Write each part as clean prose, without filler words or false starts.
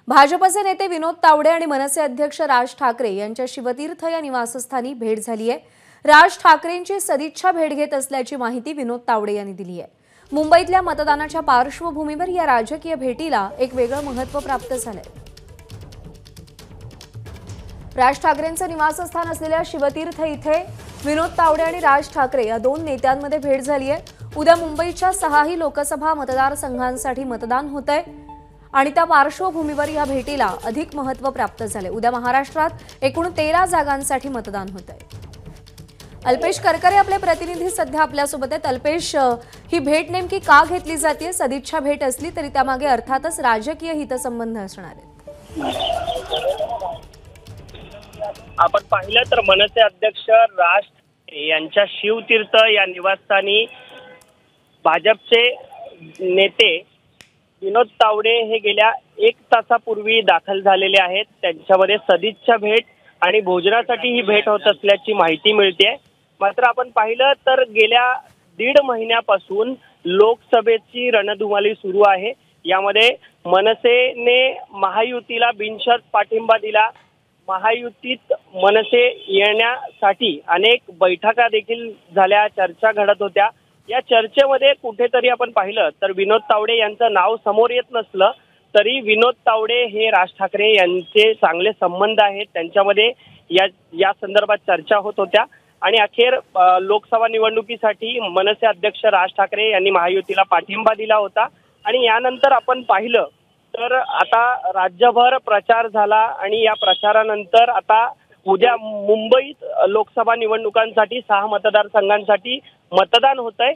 भाजपचे नेते विनोद तावडे आणि मनसे अध्यक्ष राज ठाकरे यांच्या शिवतीर्थ या निवासस्थानी भेट झाली आहे। राज ठाकरेंची सदिच्छा भेट घेत असल्याची माहिती विनोद तावडे यांनी दिली आहे। मुंबईतल्या मतदानाच्या पार्श्वभूमीवर या राजकीय भेटीला एक वेगळं महत्त्व प्राप्त झालंय। राज ठाकरेंचं निवासस्थान असलेल्या शिवतीर्थ इथे विनोद तावडे आणि राज ठाकरे या दोन नेत्यांमध्ये भेट झाली आहे। उद्या मुंबईच्या 6ही लोकसभा मतदारसंघांसाठी मतदान होतंय आणि त्या पार्श्वभूमीवर या भेटीला अधिक महत्त्व प्राप्त झाले। उद्या महाराष्ट्रात एकूण 13 जागांसाठी मतदान होतंय। अल्पेश करकरे आपले प्रतिनिधी सध्या आपल्या सोबत आहेत। अल्पेश, ही भेट नेमकी का घेतली जाते? सदिच्छा भेट असली तरी त्यामागे अर्थातच राजकीय हितसंबंध असणार आहेत। आपण पाहिलं तर मनसे अध्यक्ष राज ठाकरे यांच्या शिवतीर्थ या निवासस्थानी भाजपचे नेते विनोद तावडे हे गेल्या 1 तासापूर्वी दाखल झालेले आहेत। त्यांच्यामध्ये सदिच्छा भेट आणि भोजनासाठी ही भेट होत असल्याची माहिती मिळते। मात्र आपण पाहिलं तर गेल्या 1.5 महिन्यापासून लोकसभेची रणधुमाळी सुरू आहे। यामध्ये मनसेने महायुतीला बिनशर्त पाठिंबा दिला। महायुतीत मनसे येण्यासाठी अनेक बैठका देखील झाल्या, चर्चा घडत होत्या। या चर्चेमध्ये कुठेतरी आपण पाहिलं तर विनोद तावडे यांचं नाव समोर येत नसलं तरी विनोद तावडे हे राज ठाकरे यांचे चांगले संबंध आहेत। त्यांच्यामध्ये या संदर्भात चर्चा होत होत्या आणि अखेर लोकसभा निवडणुकीसाठी मनसे अध्यक्ष राज ठाकरे यांनी महायुतीला पाठिंबा दिला होता। आणि यानंतर आपण पाहिलं तर आता राज्यभर प्रचार झाला आणि या प्रचारानंतर आता उद्या मुंबईत लोकसभा निवडणुकांसाठी 6 मतदारसंघांसाठी मतदान होतंय।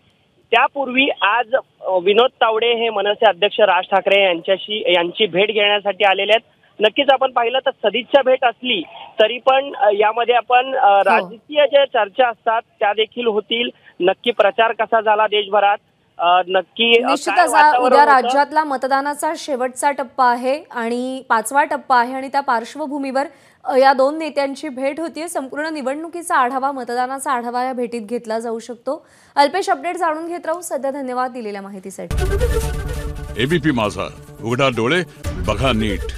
त्यापूर्वी आज विनोद तावडे हे मनसे अध्यक्ष राज ठाकरे यांची भेट घेण्यासाठी आलेले आहेत। नक्कीच आपण पाहिलं तर सदिच्छा भेट असली तरी पण यामध्ये आपण राजकीय ज्या चर्चा असतात त्या देखील होतील। नक्की प्रचार कसा झाला देशभरात, नक्की निश्चितच उद्या राज्यातला मतदानाचा शेवटचा टप्पा आहे आणि 5वा टप्पा आहे आणि त्या पार्श्वभूमीवर या दोन नेत्यांची भेट होतीये। संपूर्ण निवडणुकीचा आढावा, मतदानाचा आढावा या भेटीत घेतला जाऊ शकतो। अल्पेश, अपडेट जाणून घेत राहू। सध्या धन्यवाद दिलेल्या माहितीसाठी। एबीपी माझा, उघडा डोळे बघा नीट।